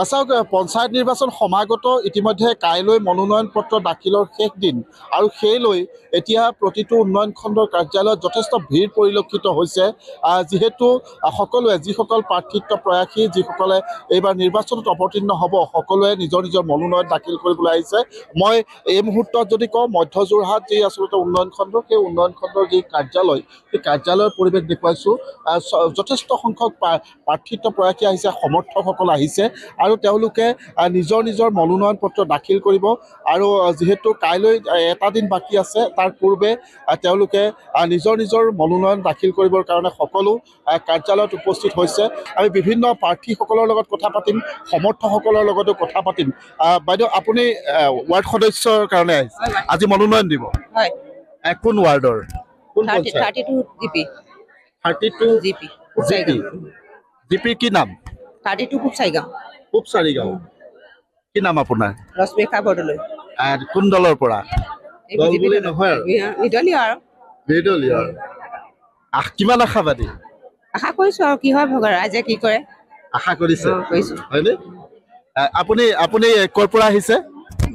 চাওক পঞ্চায়ত নিৰ্বাচন সমাগত ইতিমধ্যে কাইলৈ মনোনয়ন পত্ৰ দাখিলৰ শেষ দিন আৰু সেইলৈ এতিয়া প্ৰতিটো উন্নয়ন খণ্ডৰ কাৰ্যালয়ত যথেষ্ট ভিৰ পৰিলক্ষিত হৈছে যিহেতু সকলোৱে যিসকল প্ৰাৰ্থিত্ব প্ৰয়াসী যিসকলে এইবাৰ নিৰ্বাচনত অৱতীৰ্ণ হ'ব সকলোৱে নিজৰ নিজৰ মনোনয়ন দাখিল কৰিবলৈ আহিছে মই এই মুহূৰ্তত যদি কওঁ মধ্য যোৰহাট যি আচলতে উন্নয়ন খণ্ড সেই উন্নয়ন খণ্ডৰ যি কাৰ্যালয় সেই কাৰ্যালয়ৰ পৰিৱেশ দেখুৱাইছোঁ যথেষ্ট সংখ্যক প্ৰাৰ্থিত্ব প্ৰয়াসী আহিছে সমৰ্থকসকল আহিছে আৰু তেওঁলোকে নিজৰ নিজৰ মনোনয়ন পত্ৰ দাখিল কৰিব আৰু যিহেতু কাইলৈ এটা দিন বাকী আছে তাৰ পূৰ্বে তেওঁলোকে নিজৰ নিজৰ মনোনয়ন দাখিল কৰিবৰ কাৰণে সকলো কাৰ্যালয়ত উপস্থিত হৈছে আমি বিভিন্ন প্ৰাৰ্থীসকলৰ লগত কথা পাতিম সমৰ্থকসকলৰ লগতো কথা পাতিম বাইদেউ আপুনি ৱাৰ্ড সদস্যৰ কাৰণে আহিছে আজি মনোনয়ন দিব হয় কোন ৱাৰ্ডৰ 32 জিপি 32 জিপি জিপি কি নাম 32 কুপচাইগাঁও কুপচাৰিগাঁও কি নাম আপোনাৰ ৰশ্মিকা বৰদলৈ আৰু কোন দলৰ পৰা দল বুলি নহয় নিদলীয় আৰু নিদলীয় কিমান আশাবাদী আশা কৰিছো আৰু কি হয় ভগৱান ৰাইজে কি কৰে আশা কৰিছে কৰিছো হয়নে আপুনি আপুনি ক'ৰ পৰা আহিছে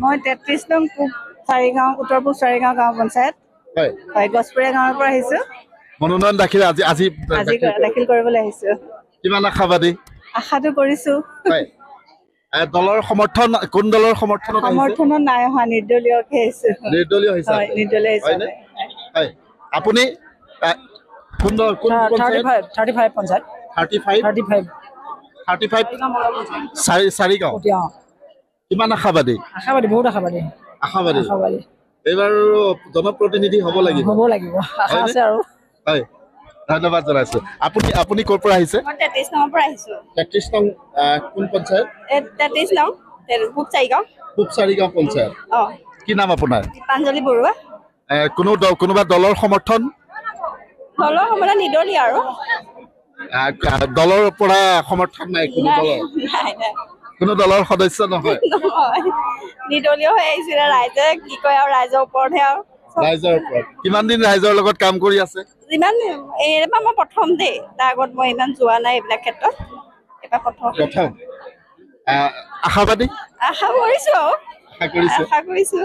মই 33 নং কুপচাৰিগাঁও উত্তৰ-পূব চাৰিগাঁও গাঁও পঞ্চায়ত হয় হয় গছপুৰীয়া গাঁৱৰ পৰা আহিছো মনোনয়ন দাখিল আজি দাখিল কৰিবলৈ আহিছো কিমান আশাবাদী আশাটো কৰিছো হয় দলৰ সমৰ্থন কোন দলৰ সমৰ্থনত সমৰ্থনত নাই অহা নিৰ্দলীয়কে আহিছো নিৰ্দলীয় হিচাপে হয় নিৰ্দলীয় হিচাপে হয় আপুনি কোন 35 পঞ্চায়ত 35 চাৰিগাঁও কিমান আশাবাদী বহুত আশাবাদী এইবাৰ জনপ্ৰতিনিধি হ'ব লাগিব আশা আছে আৰু হয় ধন্যবাদ জনাইছো আপুনি আপুনি ক'ৰ পৰা আহিছে মই 33 নম্বৰ পৰা আহিছো 33 নং কোন পঞ্চায়ত 33 নং কুপচাৰিগাঁও পঞ্চায়ত কি নাম আপোনাৰ দীপাঞ্জলি বৰুৱা কোনোবা দলৰ সমৰ্থন দলৰ সমৰ্থন নিদলীয় আৰু দলৰ পৰা সমৰ্থন নাই কোনো দলৰ সদস্য নহয় নিদলীয় হৈ আহিছিল ৰাইজে কি কয় আৰু ৰাইজৰ ওপৰতহে আৰু ৰাইজৰ ওপৰত কিমান দিন ৰাইজৰ লগত কাম কৰি আছে যিমান এইবাৰ মই প্ৰথম দেই তাৰ আগত মই ইমান যোৱা নাই এইবিলাক ক্ষেত্ৰত এবাৰ প্ৰথম আশাবাদী আশা কৰিছো আশা কৰিছো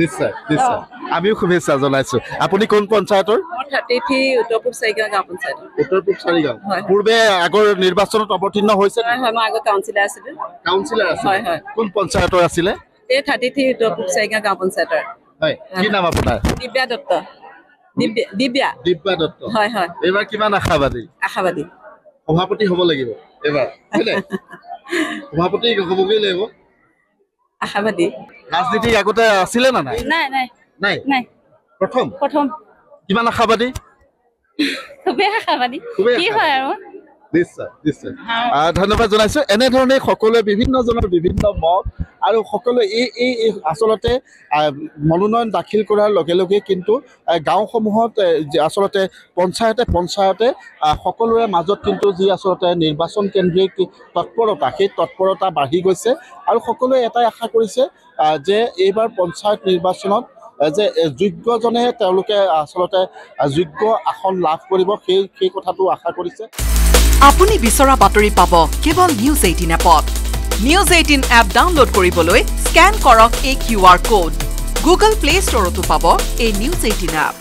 নিশ্চয় নিশ্চয় আমিও শুভেচ্ছা জনাইছো আপুনি কোন পঞ্চায়তৰ 33 উত্তৰ-পূব চাৰিগাঁও গাঁও পঞ্চায়ত উত্তৰ-পূব চাৰিগাঁও পূৰ্বে আগৰ নিৰ্বাচনত অৱতীৰ্ণ হৈছে হয় মই আগত কাউন্সিলাৰ আছিলো হয় হয় কোন পঞ্চায়তৰ আছিলে 33 উত্তৰ-পূব চাৰিগাঁও গাঁও পঞ্চায়তৰ হয় কি নাম আপোনাৰ দিব্যা দত্ত দিব্যা দত্ত হয় হয় এইবাৰ কিমান আশাবাদী সভাপতি হ'ব লাগিব এইবাৰ সভাপতি হ'বগৈ লাগিব আশাবাদী ৰাজনীতি আগতে আছিলে না নাই প্ৰথম কিমান আশাবাদী খুবেই আশাবাদী কি হয় আৰু নিশ্চয় নিশ্চয় ধন্যবাদ জনাইছো এনেধৰণে সকলোৱে বিভিন্নজনৰ বিভিন্ন মত আৰু সকলোৱে এই আচলতে মনোনয়ন দাখিল কৰাৰ লগে লগে কিন্তু গাঁওসমূহত আচলতে পঞ্চায়তে সকলোৰে মাজত কিন্তু যি আচলতে নিৰ্বাচন কেন্দ্ৰিক তৎপৰতা সেই তৎপৰতা বাঢ়ি গৈছে আৰু সকলোৱে এটাই আশা কৰিছে যে এইবাৰ পঞ্চায়ত নিৰ্বাচনত যে যোগ্যজনে তেওঁলোকে আচলতে যোগ্য আসন লাভ কৰিব সেই কথাটো আশা কৰিছে আপুনি বিচৰা বাতৰি পাব কেৱল নিউজ 18 এপত নিউজ 18 এপ ডাউনলোড কৰিবলৈ স্ক্যান কৰক এই QR কোড গুগল প্লে ষ্টৰতো পাব এই নিউজ 18 এপ